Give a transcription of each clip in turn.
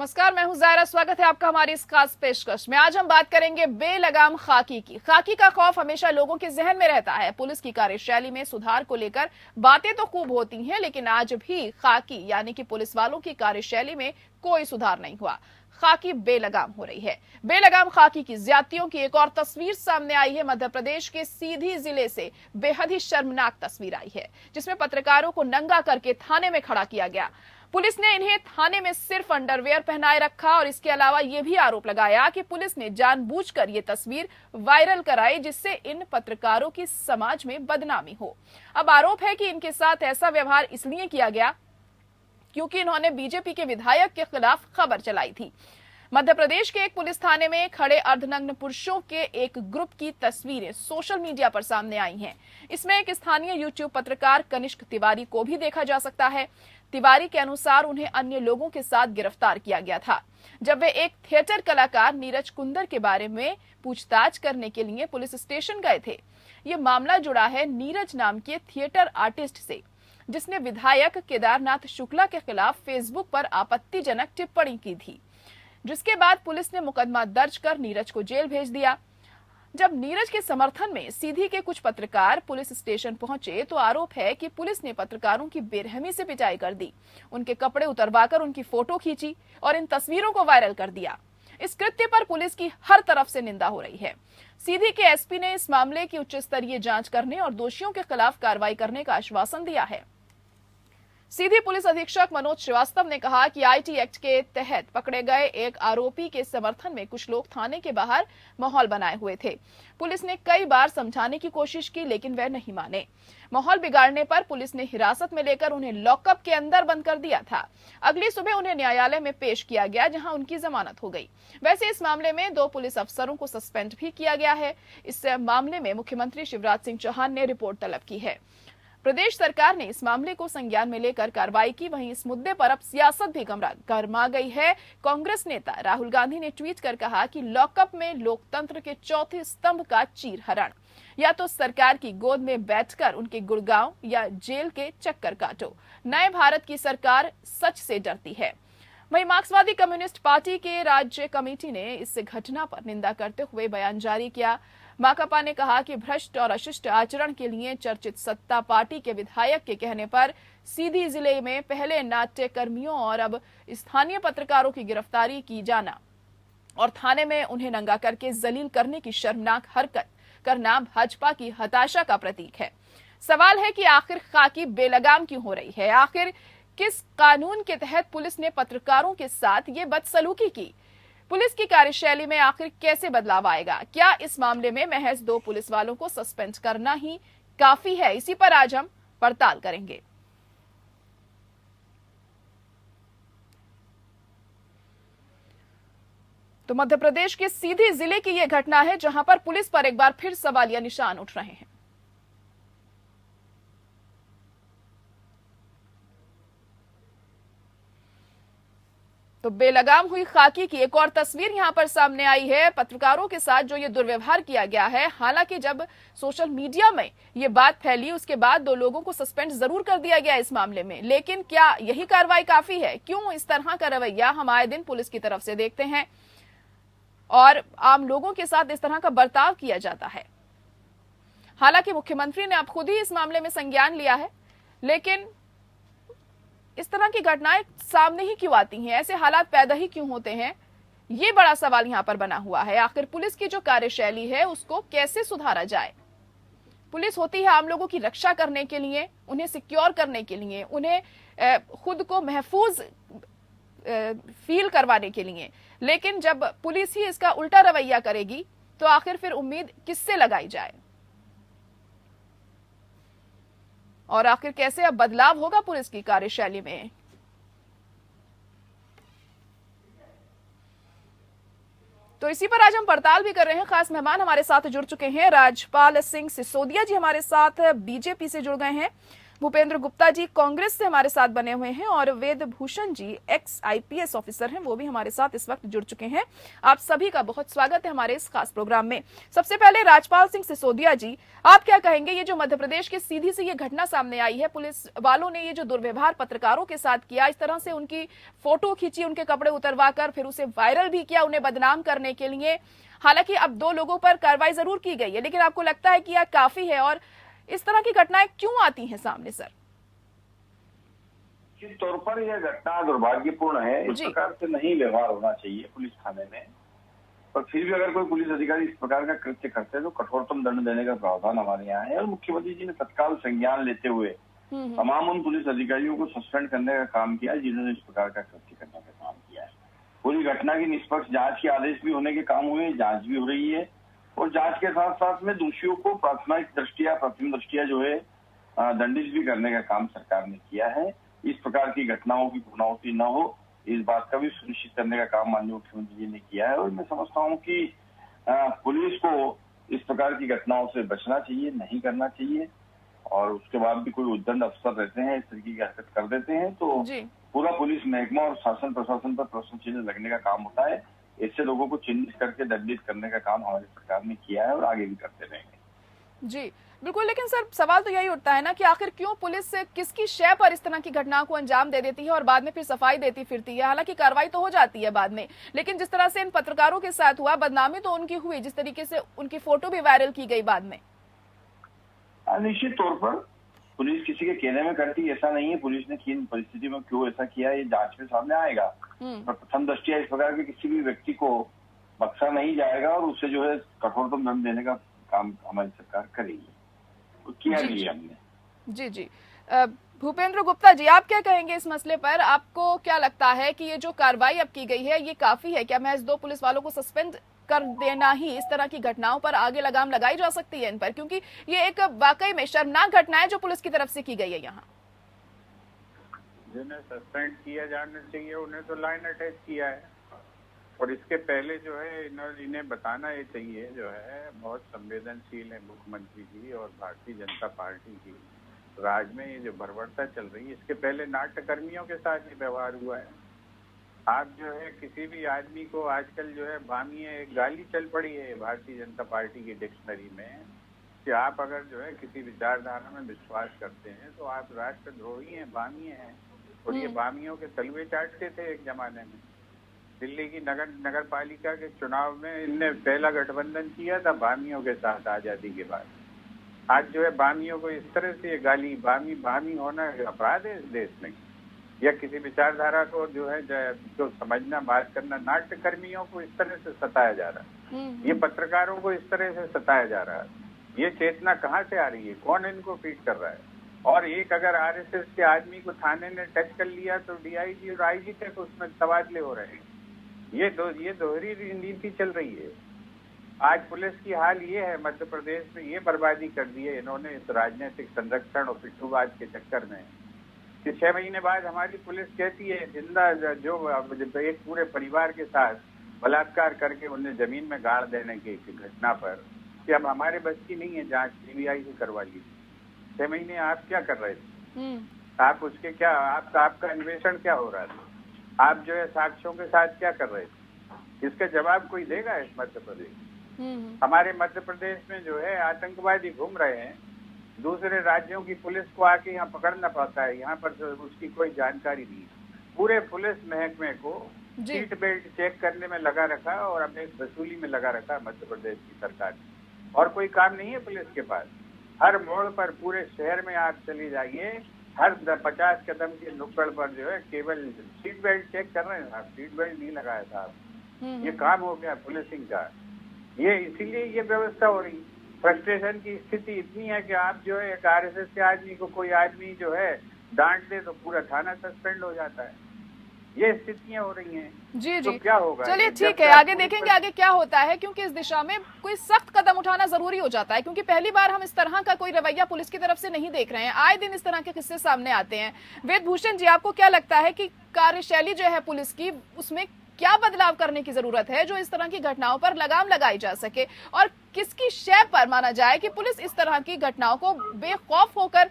नमस्कार, मैं हूं जायरा। स्वागत है आपका हमारी इस खास पेशकश में। आज हम बात करेंगे बेलगाम खाकी की। खाकी का खौफ हमेशा लोगों के जहन में रहता है। पुलिस की कार्यशैली में सुधार को लेकर बातें तो खूब होती हैं, लेकिन आज भी खाकी यानी कि पुलिस वालों की कार्यशैली में कोई सुधार नहीं हुआ। खाकी बेलगाम हो रही है। बेलगाम खाकी की ज्यादतियों की एक और तस्वीर सामने आई है। मध्य प्रदेश के सीधी जिले से बेहद ही शर्मनाक तस्वीर आई है, जिसमें पत्रकारों को नंगा करके थाने में खड़ा किया गया। पुलिस ने इन्हें थाने में सिर्फ अंडरवेयर पहनाए रखा और इसके अलावा यह भी आरोप लगाया कि पुलिस ने जानबूझकर ये तस्वीर वायरल कराई, जिससे इन पत्रकारों की समाज में बदनामी हो। अब आरोप है कि इनके साथ ऐसा व्यवहार इसलिए किया गया क्योंकि इन्होंने बीजेपी के विधायक के खिलाफ खबर चलाई थी। मध्य प्रदेश के एक पुलिस थाने में खड़े अर्धनग्न पुरुषों के एक ग्रुप की तस्वीरें सोशल मीडिया पर सामने आई हैं। इसमें एक स्थानीय यूट्यूब पत्रकार कनिष्क तिवारी को भी देखा जा सकता है। तिवारी के अनुसार उन्हें अन्य लोगों के साथ गिरफ्तार किया गया था जब वे एक थिएटर कलाकार नीरज कुंदर के बारे में पूछताछ करने के लिए पुलिस स्टेशन गए थे। ये मामला जुड़ा है नीरज नाम के थिएटर आर्टिस्ट से, जिसने विधायक केदारनाथ शुक्ला के खिलाफ फेसबुक पर आपत्तिजनक टिप्पणी की थी, जिसके बाद पुलिस ने मुकदमा दर्ज कर नीरज को जेल भेज दिया। जब नीरज के समर्थन में सीधी के कुछ पत्रकार पुलिस स्टेशन पहुंचे तो आरोप है कि पुलिस ने पत्रकारों की बेरहमी से पिटाई कर दी, उनके कपड़े उतरवाकर उनकी फोटो खींची और इन तस्वीरों को वायरल कर दिया। इस कृत्य पर पुलिस की हर तरफ से निंदा हो रही है। सीधी के एसपी ने इस मामले की उच्च स्तरीय जांच करने और दोषियों के खिलाफ कार्रवाई करने का आश्वासन दिया है। सीधी पुलिस अधीक्षक मनोज श्रीवास्तव ने कहा कि आईटी एक्ट के तहत पकड़े गए एक आरोपी के समर्थन में कुछ लोग थाने के बाहर माहौल बनाए हुए थे। पुलिस ने कई बार समझाने की कोशिश की, लेकिन वह नहीं माने। माहौल बिगाड़ने पर पुलिस ने हिरासत में लेकर उन्हें लॉकअप के अंदर बंद कर दिया था। अगली सुबह उन्हें न्यायालय में पेश किया गया, जहां उनकी जमानत हो गई। वैसे इस मामले में 2 पुलिस अफसरों को सस्पेंड भी किया गया है। इस मामले में मुख्यमंत्री शिवराज सिंह चौहान ने रिपोर्ट तलब की है। प्रदेश सरकार ने इस मामले को संज्ञान में लेकर कार्रवाई की। वहीं इस मुद्दे पर अब सियासत भी गरमा गई है। कांग्रेस नेता राहुल गांधी ने ट्वीट कर कहा कि लॉकअप में लोकतंत्र के चौथे स्तंभ का चीरहरण, या तो सरकार की गोद में बैठकर उनके गुड़गांव या जेल के चक्कर काटो। नए भारत की सरकार सच से डरती है। वहीं मार्क्सवादी कम्युनिस्ट पार्टी के राज्य कमेटी ने इस घटना पर निंदा करते हुए बयान जारी किया। माकपा ने कहा कि भ्रष्ट और अशिष्ट आचरण के लिए चर्चित सत्ता पार्टी के विधायक के कहने पर सीधी जिले में पहले नाट्य कर्मियों और अब स्थानीय पत्रकारों की गिरफ्तारी की जाना और थाने में उन्हें नंगा करके जलील करने की शर्मनाक हरकत करना भाजपा की हताशा का प्रतीक है। सवाल है कि आखिर खाकी बेलगाम क्यों हो रही है? आखिर किस कानून के तहत पुलिस ने पत्रकारों के साथ ये बदसलूकी की? पुलिस की कार्यशैली में आखिर कैसे बदलाव आएगा? क्या इस मामले में महज 2 पुलिस वालों को सस्पेंड करना ही काफी है? इसी पर आज हम पड़ताल करेंगे। तो मध्य प्रदेश के सीधी जिले की यह घटना है, जहां पर पुलिस पर एक बार फिर सवालिया निशान उठ रहे हैं। तो बेलगाम हुई खाकी की एक और तस्वीर यहां पर सामने आई है। पत्रकारों के साथ जो ये दुर्व्यवहार किया गया है, हालांकि जब सोशल मीडिया में ये बात फैली उसके बाद 2 लोगों को सस्पेंड जरूर कर दिया गया इस मामले में, लेकिन क्या यही कार्रवाई काफी है? क्यों इस तरह का रवैया हम आए दिन पुलिस की तरफ से देखते हैं और आम लोगों के साथ इस तरह का बर्ताव किया जाता है? हालांकि मुख्यमंत्री ने अब खुद ही इस मामले में संज्ञान लिया है, लेकिन इस तरह की घटनाएं सामने ही क्यों आती हैं? ऐसे हालात पैदा ही क्यों होते हैं? ये बड़ा सवाल यहां पर बना हुआ है। आखिर पुलिस की जो कार्यशैली है उसको कैसे सुधारा जाए? पुलिस होती है आम लोगों की रक्षा करने के लिए, उन्हें सिक्योर करने के लिए, उन्हें खुद को महफूज फील करवाने के लिए, लेकिन जब पुलिस ही इसका उल्टा रवैया करेगी तो आखिर फिर उम्मीद किससे लगाई जाए? और आखिर कैसे अब बदलाव होगा पुलिस की कार्यशैली में? तो इसी पर आज हम पड़ताल भी कर रहे हैं। खास मेहमान हमारे साथ जुड़ चुके हैं। राजपाल सिंह सिसोदिया जी हमारे साथ बीजेपी से जुड़ गए हैं। भूपेंद्र गुप्ता जी कांग्रेस से हमारे साथ बने हुए हैं और वेद Bhushan ji x IPS officer हैं, वो भी हमारे साथ इस वक्त जुड़ चुके हैं। आप सभी का बहुत स्वागत है हमारे इस खास प्रोग्राम में। सबसे पहले राजपाल सिंह सिसोदिया जी, आप क्या कहेंगे, ये जो मध्य प्रदेश की सीधी सी ये घटना सामने आई है, पुलिस वालों ने ये जो दुर्व्यवहार पत्रकारों के साथ किया, इस तरह से उनकी फोटो खींची, उनके कपड़े उतरवा कर फिर उसे वायरल भी किया उन्हें बदनाम करने के लिए। हालांकि अब 2 लोगों पर कार्रवाई जरूर की गई है, लेकिन आपको लगता है कि यह काफी है और इस तरह की घटनाएं क्यों आती हैं सामने सर? निश्चित तौर पर यह घटना दुर्भाग्यपूर्ण है। इस प्रकार से नहीं व्यवहार होना चाहिए पुलिस थाने में। पर फिर भी अगर कोई पुलिस अधिकारी इस प्रकार का कृत्य करते हैं तो कठोरतम दंड देने का प्रावधान हमारे यहाँ है। और मुख्यमंत्री जी ने तत्काल संज्ञान लेते हुए तमाम उन पुलिस अधिकारियों को सस्पेंड करने का काम किया जिन्होंने इस प्रकार का कृत्य करने का काम किया है। पूरी घटना की निष्पक्ष जांच के आदेश भी होने के काम हुए, जांच भी हो रही है और जांच के साथ साथ में दोषियों को प्राथमिक दृष्टिया प्रथम दृष्टिया जो है दंडित भी करने का काम सरकार ने किया है। इस प्रकार की घटनाओं की पुनरावृत्ति न हो, इस बात का भी सुनिश्चित करने का काम माननीय मुख्यमंत्री जी ने किया है। और मैं समझता हूँ कि पुलिस को इस प्रकार की घटनाओं से बचना चाहिए, नहीं करना चाहिए। और उसके बाद भी कोई उद्दंड अफसर रहते हैं, इस तरीके की हरकत कर देते हैं तो पूरा पुलिस महकमा और शासन प्रशासन पर प्रश्न चिन्ह लगने का काम होता है। ऐसे लोगों को चिन्हित करके दंडित करने का काम हमारी सरकार ने किया है और आगे भी करते रहेंगे। जी बिल्कुल, लेकिन सर सवाल तो यही उठता है ना कि आखिर क्यों पुलिस किसकी शय पर इस तरह की घटना को अंजाम दे देती है और बाद में फिर सफाई देती फिरती है। हालांकि कार्रवाई तो हो जाती है बाद में, लेकिन जिस तरह से इन पत्रकारों के साथ हुआ, बदनामी तो उनकी हुई, जिस तरीके से उनकी फोटो भी वायरल की गई बाद में। निश्चित तौर पर पुलिस किसी के कहने में करती, ऐसा नहीं है। पुलिस ने किन परिस्थिति में क्यों ऐसा किया ये जांच में सामने आएगा। पर प्रथम दृष्टिया इस प्रकार के किसी भी व्यक्ति को बख्शा नहीं जाएगा और उसे जो है कठोरतम दंड देने का काम हमारी सरकार करेगी, तो किया भी हमने। जी जी, भूपेंद्र गुप्ता जी, आप क्या कहेंगे इस मसले पर? आपको क्या लगता है कि ये जो कार्रवाई अब की गई है ये काफी है? क्या महज 2 पुलिस वालों को सस्पेंड कर देना ही इस तरह की घटनाओं पर आगे लगाम लगाई जा सकती है इन पर? क्योंकि ये एक वाकई में शर्मनाक घटना है जो पुलिस की तरफ से की गई है। यहाँ जिन्हें सस्पेंड किया जाना चाहिए उन्हें तो लाइन अटैच किया है और इसके पहले जो है इन्हें बताना ये चाहिए, जो है बहुत संवेदनशील है मुख्यमंत्री जी और भारतीय जनता पार्टी की राज में ये जो बर्बरता चल रही है, इसके पहले नाट्यकर्मियों के साथ ये व्यवहार हुआ है। आप जो है किसी भी आदमी को आजकल जो है भामिए, एक गाली चल पड़ी है भारतीय जनता पार्टी की डिक्शनरी में कि आप अगर जो है किसी विचारधारा में विश्वास करते हैं तो आप राष्ट्रद्रोही हैं, भामिए हैं। और ये भामियों के तलवे चाटते थे एक जमाने में। दिल्ली की नगर पालिका के चुनाव में इनने पहला गठबंधन किया था भामियों के साथ आजादी के बाद। आज जो है भामियों को इस तरह से गाली, भामी होना अपराध है इस देश में, या किसी विचारधारा को जो है जो समझना, बात करना। नाट्यकर्मियों को इस तरह से सताया जा रहा है, ये पत्रकारों को इस तरह से सताया जा रहा है। ये चेतना कहाँ से आ रही है? कौन इनको फीड कर रहा है? और एक अगर RSS के आदमी को थाने ने टच कर लिया तो DIG और IG तक उसमें तबादले हो रहे हैं। ये दोहरी नीति चल रही है। आज पुलिस की हाल ये है मध्य प्रदेश में, ये बर्बादी कर दी है इन्होंने इस राजनीतिक संरक्षण और पिट्ठूबाज के चक्कर में कि 6 महीने बाद हमारी पुलिस कहती है जिंदा जो एक पूरे परिवार के साथ बलात्कार करके उन्हें जमीन में गाड़ देने की घटना पर कि अब हमारे बस की नहीं है, जांच CBI से करवा ली। 6 महीने आप क्या कर रहे थे? आप उसके क्या आपका अन्वेषण क्या हो रहा था? आप जो है साक्ष्यों के साथ क्या कर रहे थे? इसका जवाब कोई देगा इस मध्य प्रदेश? हमारे मध्य प्रदेश में जो है आतंकवादी घूम रहे हैं, दूसरे राज्यों की पुलिस को आके यहाँ पकड़ना पड़ता है, यहाँ पर उसकी कोई जानकारी नहीं। पूरे पुलिस महकमे को सीट बेल्ट चेक करने में लगा रखा और अपने वसूली में लगा रखा मध्य प्रदेश की सरकार, और कोई काम नहीं है पुलिस के पास। हर मोड़ पर पूरे शहर में आप चले जाइए, हर 50 कदम के नुक्कड़ पर जो है केवल सीट बेल्ट चेक कर रहे हैं साहब, सीट बेल्ट नहीं लगाया साहब। ये काम हो गया पुलिसिंग का। ये इसीलिए ये व्यवस्था हो रही। फ्रस्ट्रेशन की स्थिति इतनी है कि आप जो है एक RSS के आदमी को कोई आदमी जो है डांट दे तो पूरा थाना सस्पेंड हो जाता है। ये स्थितियां हो रही हैं। जी तो क्या होगा? चलिए ठीक है, आगे देखेंगे आगे क्या होता है, क्योंकि इस दिशा में कोई सख्त कदम उठाना जरूरी हो जाता है, क्योंकि पहली बार हम इस तरह का कोई रवैया पुलिस की तरफ से नहीं देख रहे हैं। आए दिन इस तरह के किस्से सामने आते हैं। वेद भूषण जी, आपको क्या लगता है कि कार्यशैली जो है पुलिस की, उसमें क्या बदलाव करने की जरूरत है जो इस तरह की घटनाओं पर लगाम लगाई जा सके, और किसकी शय पर माना जाए कि पुलिस इस तरह की घटनाओं को बेखौफ होकर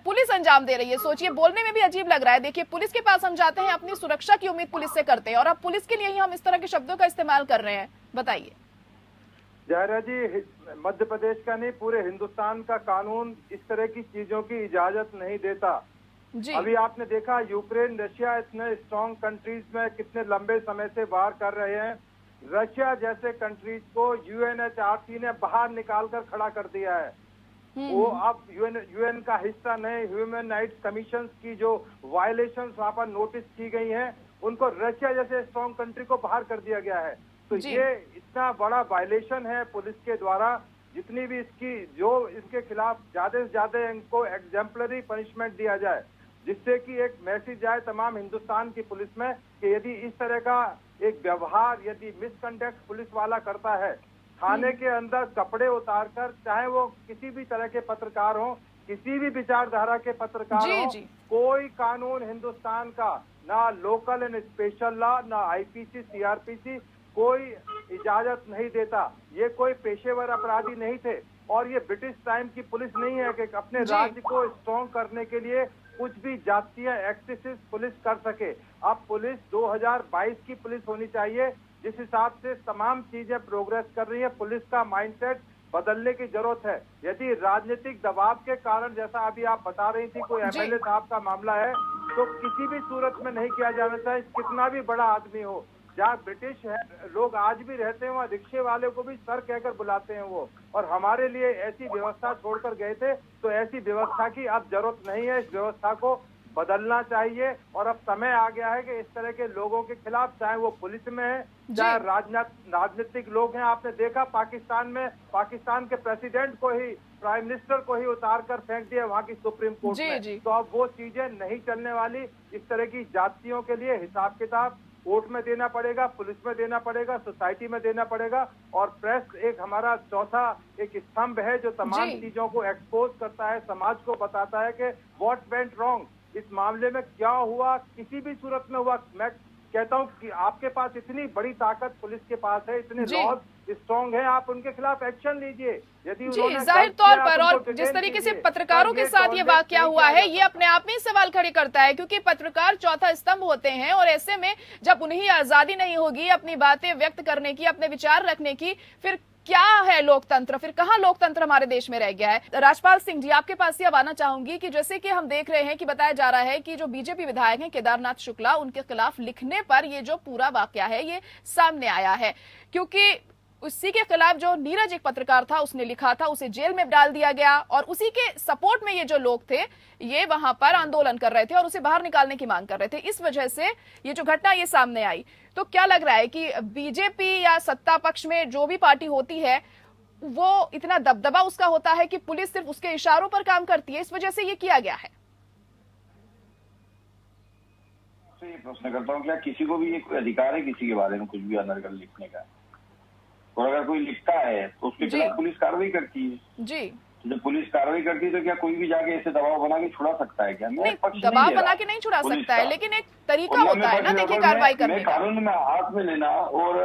पुलिस अंजाम दे रही है। सोचिए, बोलने में भी अजीब लग रहा है। देखिए, पुलिस के पास हम जाते हैं, अपनी सुरक्षा की उम्मीद पुलिस से करते हैं, और अब पुलिस के लिए ही हम इस तरह के शब्दों का इस्तेमाल कर रहे हैं। बताइए। जहरा जी, मध्य प्रदेश का नहीं, पूरे हिंदुस्तान का कानून इस तरह की चीजों की इजाजत नहीं देता। जी। अभी आपने देखा यूक्रेन, रशिया इतने स्ट्रॉन्ग कंट्रीज में कितने लंबे समय से वार कर रहे हैं। रशिया जैसे कंट्रीज को UNHRC ने बाहर निकालकर खड़ा कर दिया है। वो अब यूएन का हिस्सा नहीं। ह्यूमन राइट्स कमीशन की जो वायलेशंस वहां पर नोटिस की गई हैं, उनको रशिया जैसे स्ट्रॉन्ग कंट्री को बाहर कर दिया गया है। तो ये इतना बड़ा वायलेशन है पुलिस के द्वारा। जितनी भी इसकी जो इसके खिलाफ ज्यादा से ज्यादा इनको एग्जाम्पलरी पनिशमेंट दिया जाए, जिससे कि एक मैसेज जाए तमाम हिंदुस्तान की पुलिस में कि यदि इस तरह का एक व्यवहार यदि मिसकंडक्ट पुलिस वाला करता है, थाने के अंदर कपड़े उतारकर, चाहे वो किसी भी तरह के पत्रकार हो, किसी भी विचारधारा के पत्रकार हो, कोई कानून हिंदुस्तान का, ना लोकल एंड स्पेशल लॉ, ना IPC CRPC कोई इजाजत नहीं देता। ये कोई पेशेवर अपराधी नहीं थे, और ये ब्रिटिश टाइम की पुलिस नहीं है कि अपने राज्य को स्ट्रॉन्ग करने के लिए कुछ भी जातीय एक्सेसिस पुलिस कर सके। अब पुलिस 2022 की पुलिस होनी चाहिए, जिस हिसाब से तमाम चीजें प्रोग्रेस कर रही है। पुलिस का माइंडसेट बदलने की जरूरत है। यदि राजनीतिक दबाव के कारण, जैसा अभी आप बता रही थी, कोई MLA साहब का मामला है, तो किसी भी सूरत में नहीं किया जाना चाहिए, कितना भी बड़ा आदमी हो। जहाँ ब्रिटिश है लोग आज भी रहते हैं, वहाँ रिक्शे वाले को भी सर कहकर बुलाते हैं वो, और हमारे लिए ऐसी व्यवस्था छोड़कर गए थे। तो ऐसी व्यवस्था की अब जरूरत नहीं है। इस व्यवस्था को बदलना चाहिए, और अब समय आ गया है कि इस तरह के लोगों के खिलाफ, चाहे वो पुलिस में है, चाहे राजनीतिक लोग हैं। आपने देखा पाकिस्तान में, पाकिस्तान के प्रेसिडेंट को ही, प्राइम मिनिस्टर को ही उतार कर फेंक दिया वहाँ की सुप्रीम कोर्ट में। तो अब वो चीजें नहीं चलने वाली। इस तरह की जातियों के लिए हिसाब किताब कोर्ट में देना पड़ेगा, पुलिस में देना पड़ेगा, सोसाइटी में देना पड़ेगा। और प्रेस एक हमारा चौथा एक स्तंभ है जो तमाम चीजों को एक्सपोज करता है, समाज को बताता है कि व्हाट वेंट रॉन्ग, इस मामले में क्या हुआ, किसी भी सूरत में हुआ। मैं कहता हूँ कि आपके पास इतनी बड़ी ताकत पुलिस के पास है, इतने लॉज स्ट्रॉन्ग है, आप उनके खिलाफ एक्शन लीजिए। यदि जाहिर तौर पर, और जिस तरीके से पत्रकारों के साथ ये वाकया हुआ है, ये अपने आप में सवाल खड़े करता है, क्योंकि पत्रकार चौथा स्तंभ होते हैं, और ऐसे में जब उन्हें आजादी नहीं होगी अपनी बातें व्यक्त करने की, अपने विचार रखने की, फिर क्या है लोकतंत्र, फिर कहाँ लोकतंत्र हमारे देश में रह गया है। राजपाल सिंह जी, आपके पास ही अब आना चाहूंगी कि जैसे कि हम देख रहे हैं कि बताया जा रहा है कि जो बीजेपी विधायक हैं केदारनाथ शुक्ला, उनके खिलाफ लिखने पर ये जो पूरा वाकया है ये सामने आया है, क्योंकि उसी के खिलाफ जो नीरज एक पत्रकार था उसने लिखा था, उसे जेल में डाल दिया गया, और उसी के सपोर्ट में ये जो लोग थे ये वहां पर आंदोलन कर रहे थे और उसे बाहर निकालने की मांग कर रहे थे। इस वजह से ये जो घटना ये सामने आई। तो क्या लग रहा है कि बीजेपी या सत्ता पक्ष में जो भी पार्टी होती है, वो इतना दबदबा उसका होता है कि पुलिस सिर्फ उसके इशारों पर काम करती है, इस वजह से ये किया गया है? ये प्रश्न करता हूँ, क्या किसी को भी ये कोई अधिकार है किसी के बारे में कुछ भी अनर्गल लिखने का? और अगर कोई लिखता है तो उसके खिलाफ पुलिस कार्रवाई करती है। जी, जब पुलिस कार्रवाई करती है तो क्या कोई भी जाके ऐसे दबाव बना के छुड़ा सकता है क्या? नहीं, दबाव बना के नहीं छुड़ा सकता है, लेकिन एक तरीका होता है ना, देखिए, कार्रवाई करने का। कानून में हाथ में लेना, और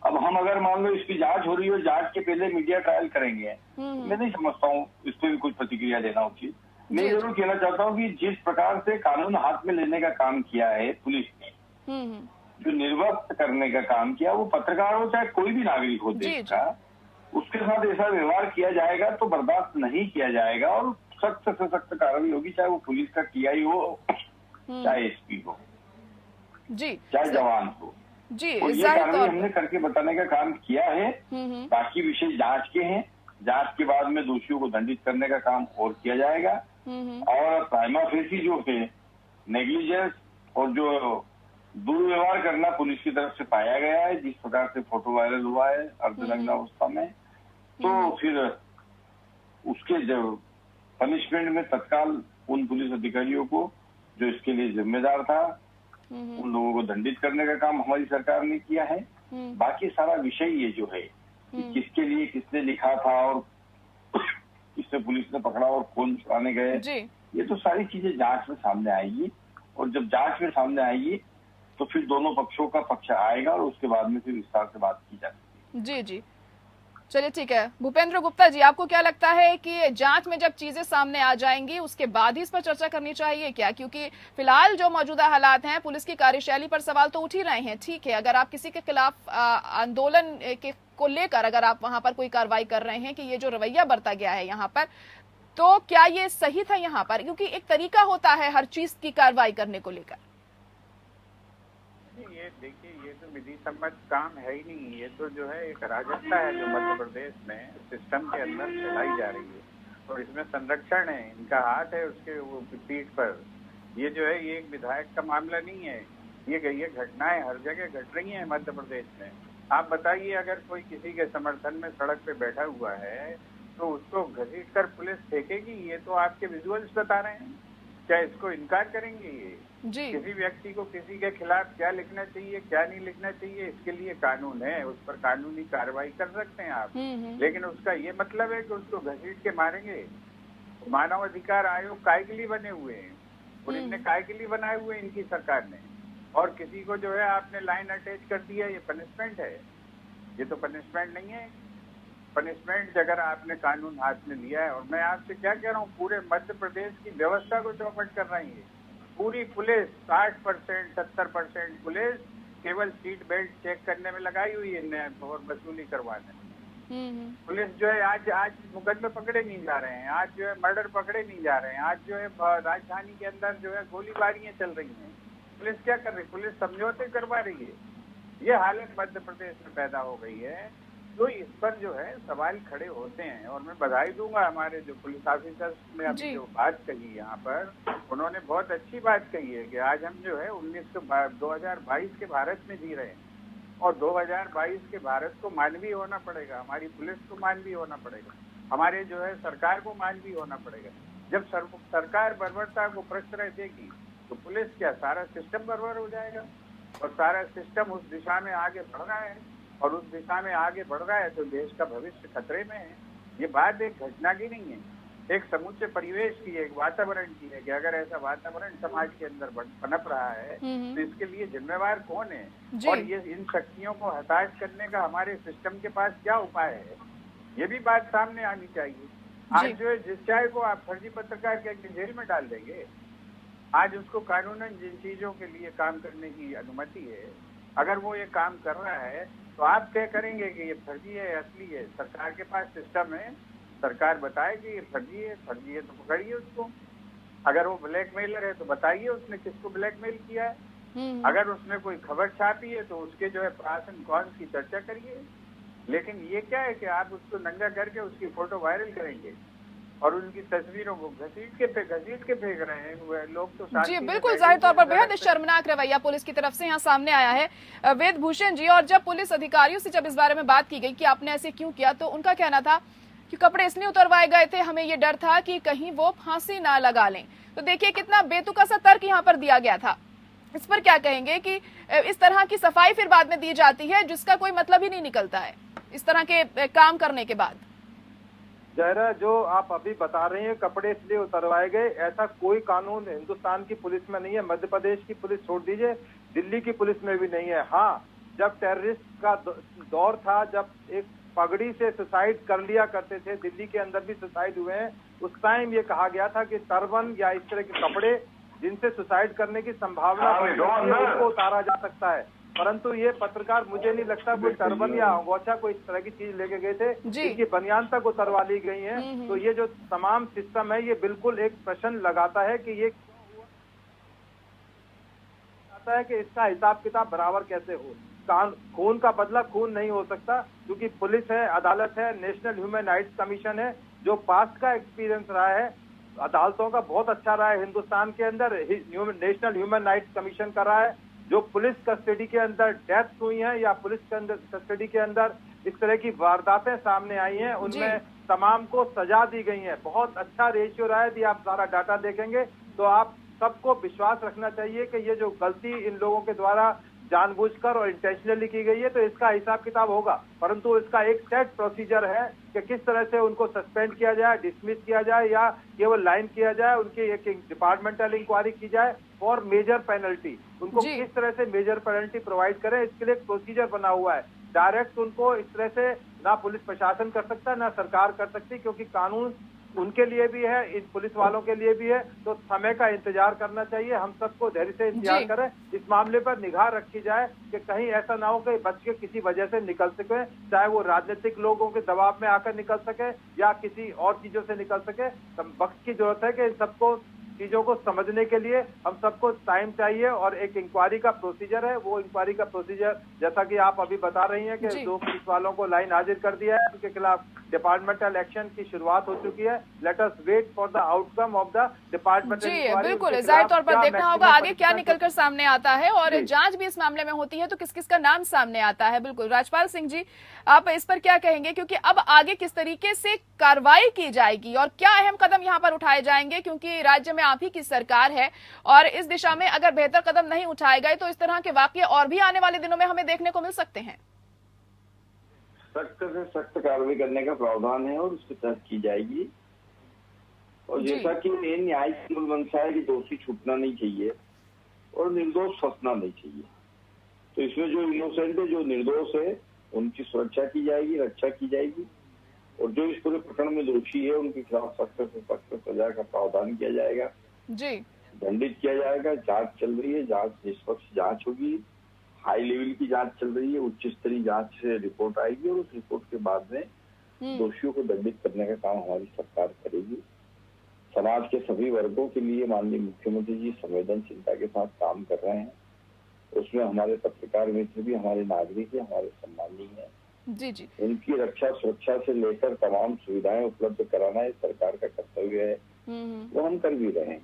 अब हम अगर मान लो इसकी जांच हो रही हो, जांच के पहले मीडिया ट्रायल करेंगे, मैं नहीं समझता हूँ इस पर भी कुछ प्रतिक्रिया देना उचित। मैं जरूर कहना चाहता हूँ कि जिस प्रकार से कानून हाथ में लेने का काम किया है पुलिस ने, जो निर्वस्त करने का काम किया, वो पत्रकार हो चाहे कोई भी नागरिक हो देश का, उसके साथ ऐसा व्यवहार किया जाएगा तो बर्दाश्त नहीं किया जाएगा, और सख्त से सख्त कार्रवाई होगी, चाहे वो पुलिस का TI हो, चाहे SP हो, जी, चाहे जवान हो। जी, और ये कार्रवाई हमने करके बताने का काम किया है। बाकी विषय जांच के हैं, जांच के बाद में दोषियों को दंडित करने का काम और किया जाएगा। और प्राइमा फेसी जो है नेग्लिजेंस और जो दुर्व्यवहार करना पुलिस की तरफ से पाया गया है, जिस प्रकार से फोटो वायरल हुआ है अर्धनग्न अवस्था में, तो फिर उसके जब पनिशमेंट में तत्काल उन पुलिस अधिकारियों को जो इसके लिए जिम्मेदार था, उन लोगों को दंडित करने का काम हमारी सरकार ने किया है। बाकी सारा विषय ये जो है कि किसके लिए किसने लिखा था और किसने पुलिस ने पकड़ा और कौन छुड़ाने गए, ये तो सारी चीजें जांच में सामने आएगी, और जब जांच में सामने आएगी तो फिर दोनों पक्षों का पक्ष आएगा और उसके बाद में फिर विस्तार से बात की जाएगी। जी जी, चलिए ठीक है। भूपेंद्र गुप्ता जी, आपको क्या लगता है कि जांच में जब चीजें सामने आ जाएंगी उसके बाद ही इस पर चर्चा करनी चाहिए क्या? क्योंकि फिलहाल जो मौजूदा हालात हैं, पुलिस की कार्यशैली पर सवाल तो उठ ही रहे हैं। ठीक है, अगर आप किसी के खिलाफ आंदोलन को लेकर अगर आप वहां पर कोई कार्रवाई कर रहे हैं कि ये जो रवैया बरता गया है यहाँ पर, तो क्या ये सही था यहाँ पर? क्योंकि एक तरीका होता है हर चीज की कार्रवाई करने को लेकर। ये देखिए, ये तो विधि सम्मत काम है ही नहीं। ये तो जो है एक अराजकता है जो मध्य प्रदेश में सिस्टम के अंदर चलाई जा रही है और इसमें संरक्षण है, इनका हाथ है उसके वो पीठ पर। ये जो है ये एक विधायक का मामला नहीं है, ये घटनाएं हर जगह घट रही हैं मध्य प्रदेश में। आप बताइए, अगर कोई किसी के समर्थन में सड़क पे बैठा हुआ है तो उसको घसीट कर पुलिस फेंकेगी? ये तो आपके विजुअल्स बता रहे हैं। क्या इसको इनकार करेंगे ये? जी। किसी व्यक्ति को किसी के खिलाफ क्या लिखना चाहिए, क्या नहीं लिखना चाहिए, इसके लिए कानून है, उस पर कानूनी कार्रवाई कर सकते हैं आप। लेकिन उसका ये मतलब है कि उसको घसीट के मारेंगे? मानव अधिकार आयोग काय के लिए बने हुए हैं और इनने काय के लिए बनाए हुए हैं इनकी सरकार ने? और किसी को जो है आपने लाइन अटैच कर दिया, ये पनिशमेंट है? ये तो पनिशमेंट नहीं है। पनिशमेंट अगर आपने कानून हाथ में लिया है, और मैं आपसे क्या कह रहा हूँ, पूरे मध्य प्रदेश की व्यवस्था को चौपट कर रही है। पूरी पुलिस 60% 70% पुलिस केवल सीट बेल्ट चेक करने में लगाई हुई है और वसूली करवाने में। पुलिस जो है आज मुकदमे पकड़े नहीं जा रहे हैं, आज जो है मर्डर पकड़े नहीं जा रहे हैं, आज जो है राजधानी के अंदर जो है गोलीबारियां चल रही हैं। पुलिस क्या कर रही है? पुलिस समझौते करवा रही है। ये हालत मध्य प्रदेश में पैदा हो गई है। तो इस पर जो है सवाल खड़े होते हैं और मैं बधाई दूंगा हमारे जो पुलिस ऑफिसर्स ने अभी जो बात कही यहाँ पर, उन्होंने बहुत अच्छी बात कही है कि आज हम जो है 2022 के भारत में जी रहे हैं और 2022 के भारत को मानवीय होना पड़ेगा, हमारी पुलिस को मानवीय होना पड़ेगा, हमारे जो है सरकार को मानवीय होना पड़ेगा। जब सरकार बर्बरता को प्रश्रय देगी तो पुलिस क्या सारा सिस्टम बर्बाद हो जाएगा? और सारा सिस्टम उस दिशा में आगे बढ़ रहा है और उस दिशा में आगे बढ़ रहा है तो देश का भविष्य खतरे में है। ये बात एक घटना की नहीं है, एक समूचे परिवेश की, एक वातावरण की है कि अगर ऐसा वातावरण समाज के अंदर पनप रहा है तो इसके लिए जिम्मेवार कौन है और ये इन शक्तियों को हताश करने का हमारे सिस्टम के पास क्या उपाय है, ये भी बात सामने आनी चाहिए। आज जो है जिस चाहे को आप फर्जी पत्रकार के जेल में डाल देंगे, आज उसको कानूनन जिन चीजों के लिए काम करने की अनुमति है, अगर वो ये काम कर रहा है तो आप क्या करेंगे कि ये फर्जी है असली है? सरकार के पास सिस्टम है, सरकार बताए कि ये फर्जी है तो पकड़िए उसको। अगर वो ब्लैकमेलर है तो बताइए उसने किसको ब्लैकमेल किया है। अगर उसने कोई खबर छापी है तो उसके जो है प्रोस एंड कॉन्स की चर्चा करिए। लेकिन ये क्या है कि आप उसको नंगा करके उसकी फोटो वायरल करेंगे और उनकी तस्वीरों को घसीट के फेंक रहे हैं लोग। तो जी बिल्कुल, जाहिर तौर पर बेहद शर्मनाक रवैया पुलिस की तरफ से यहाँ सामने आया है। वेद भूषण जी, और जब पुलिस अधिकारियों से जब इस बारे में बात की गई कि आपने ऐसे क्यों किया, तो उनका कहना था कि कपड़े इसलिए उतरवाए गए थे, हमें ये डर था कि कहीं वो फांसी ना लगा लें। तो देखिए कितना बेतुका सा तर्क यहाँ पर दिया गया था। इस पर क्या कहेंगे कि इस तरह की सफाई फिर बाद में दी जाती है जिसका कोई मतलब ही नहीं निकलता है इस तरह के काम करने के बाद? जहरा, जो आप अभी बता रहे हैं कपड़े इसलिए उतरवाए गए, ऐसा कोई कानून हिंदुस्तान की पुलिस में नहीं है। मध्य प्रदेश की पुलिस छोड़ दीजिए, दिल्ली की पुलिस में भी नहीं है। हाँ, जब टेररिस्ट का दौर था, जब एक पगड़ी से सुसाइड कर लिया करते थे, दिल्ली के अंदर भी सुसाइड हुए हैं, उस टाइम ये कहा गया था कि टर्बन या इस तरह के कपड़े जिनसे सुसाइड करने की संभावना उनको उतारा जा सकता है। परंतु ये पत्रकार, मुझे नहीं लगता कोई टर्बन या अंगोछा कोई इस तरह की चीज लेके गए थे, इनकी बनियान तक उतरवा ली गई है। तो ये जो तमाम सिस्टम है ये बिल्कुल एक प्रश्न लगाता है कि ये आता है कि इसका हिसाब किताब बराबर कैसे हो। खून का बदला खून नहीं हो सकता, क्योंकि पुलिस है, अदालत है, नेशनल ह्यूमन राइट्स कमीशन है, जो पास्ट का एक्सपीरियंस रहा है अदालतों का बहुत अच्छा रहा है हिंदुस्तान के अंदर, नेशनल ह्यूमन राइट्स कमीशन का रहा है। जो पुलिस कस्टडी के अंदर डेथ हुई है या पुलिस के अंदर कस्टडी के अंदर इस तरह की वारदातें सामने आई हैं, उनमें तमाम को सजा दी गई है। बहुत अच्छा रेशियो रहा है। यदि आप सारा डाटा देखेंगे तो आप सबको विश्वास रखना चाहिए कि ये जो गलती इन लोगों के द्वारा जानबूझकर और इंटेंशनली की गई है तो इसका हिसाब किताब होगा, परंतु इसका एक सेट प्रोसीजर है कि किस तरह से उनको सस्पेंड किया जाए, डिसमिस किया जाए या केवल लाइन किया जाए, उनकी एक डिपार्टमेंटल इंक्वायरी की जाए और मेजर पेनल्टी उनको किस तरह से मेजर पेनल्टी प्रोवाइड करें, इसके लिए एक प्रोसीजर बना हुआ है। डायरेक्ट उनको इस तरह से ना पुलिस प्रशासन कर सकता है ना सरकार कर सकती, क्योंकि कानून उनके लिए भी है, इन पुलिस वालों के लिए भी है। तो समय का इंतजार करना चाहिए, हम सबको धैर्य से इंतजार करें, इस मामले पर निगाह रखी जाए कि कहीं ऐसा ना हो कि बच के किसी वजह से निकल सके, चाहे वो राजनीतिक लोगों के दबाव में आकर निकल सके या किसी और चीजों से निकल सके। वक्त की जरूरत है कि इन सबको चीजों को समझने के लिए हम सबको टाइम चाहिए और एक इंक्वायरी का प्रोसीजर है। वो इंक्वायरी का प्रोसीजर जैसा कि आप अभी बता रही हैं कि 2 पुलिस वालों को लाइन हाजिर कर दिया है, उनके खिलाफ डिपार्टमेंटल एक्शन की शुरुआत हो चुकी है। Let us wait for the outcome of the departmental inquiry. बिल्कुल, जाहिर तौर पर देखना होगा आगे क्या निकलकर सामने आता है और जांच भी इस मामले में होती है तो किस किस का नाम सामने आता है। बिल्कुल, राजपाल सिंह जी, आप इस पर क्या कहेंगे, क्योंकि अब आगे किस तरीके से कार्रवाई की जाएगी और क्या अहम कदम यहाँ पर उठाए जाएंगे, क्योंकि राज्य में आप ही की सरकार है और इस दिशा में अगर बेहतर कदम नहीं उठाए गए तो इस तरह के वाकये और भी आने वाले दिनों में हमें देखने को मिल सकते हैं। सख्त से सख्त कार्रवाई करने का प्रावधान है और उसके तहत की जाएगी। और जैसा कि मेन न्यायिक मूल मंशा है कि दोषी छूटना नहीं चाहिए और निर्दोष फंसना नहीं चाहिए, तो इसमें जो इनोसेंट है, जो निर्दोष है, उनकी सुरक्षा की जाएगी, रक्षा की जाएगी और जो इस पूरे प्रकरण में दोषी है उनके खिलाफ सख्त से सख्त सजा का प्रावधान किया जाएगा, जी दंडित किया जाएगा। जांच चल रही है, जांच निष्पक्ष जांच होगी, हाई लेवल की जांच चल रही है, उच्च स्तरीय जांच से रिपोर्ट आएगी और उस रिपोर्ट के बाद में दोषियों को दंडित करने का काम हमारी सरकार करेगी। समाज के सभी वर्गों के लिए माननीय मुख्यमंत्री जी संवेदनशीलता के साथ काम कर रहे हैं। उसमें हमारे पत्रकार मित्र भी हमारे नागरिक है, हमारे सम्मानीय है। जी जी, उनकी रक्षा सुरक्षा से लेकर तमाम सुविधाएं उपलब्ध कराना ये सरकार का कर्तव्य है, वो हम कर भी रहे हैं।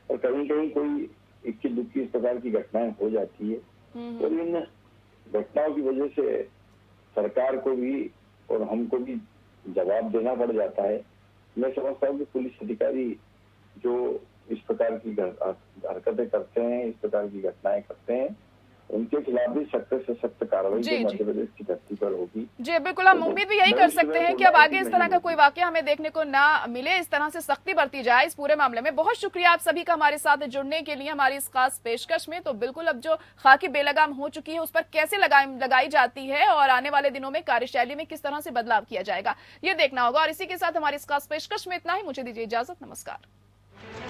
और कहीं कहीं कोई इक्की दुक्की इस प्रकार की घटनाएं हो जाती है तो इन घटनाओं की वजह से सरकार को भी और हमको भी जवाब देना पड़ जाता है। मैं समझता हूँ कि पुलिस अधिकारी जो इस प्रकार की हरकतें करते हैं, इस प्रकार की घटनाएं करते हैं, उनके खिलाफ भी सख्त से सख्त कार्रवाई जो मध्य प्रदेश की धरती पर होगी। जी बिल्कुल, हम उम्मीद भी यही कर सकते हैं कि अब आगे इस तरह का कोई वाकया हमें देखने को ना मिले, इस तरह से सख्ती बरती जाए इस पूरे मामले में। बहुत शुक्रिया आप सभी का हमारे साथ जुड़ने के लिए हमारी इस खास पेशकश में। तो बिल्कुल अब जो खाकी बेलगाम हो चुकी है उस पर कैसे लगाई जाती है और आने वाले दिनों में कार्यशैली में किस तरह से बदलाव किया जाएगा, ये देखना होगा। और इसी के साथ हमारी इस खास पेशकश में इतना ही। मुझे दीजिए इजाजत, नमस्कार।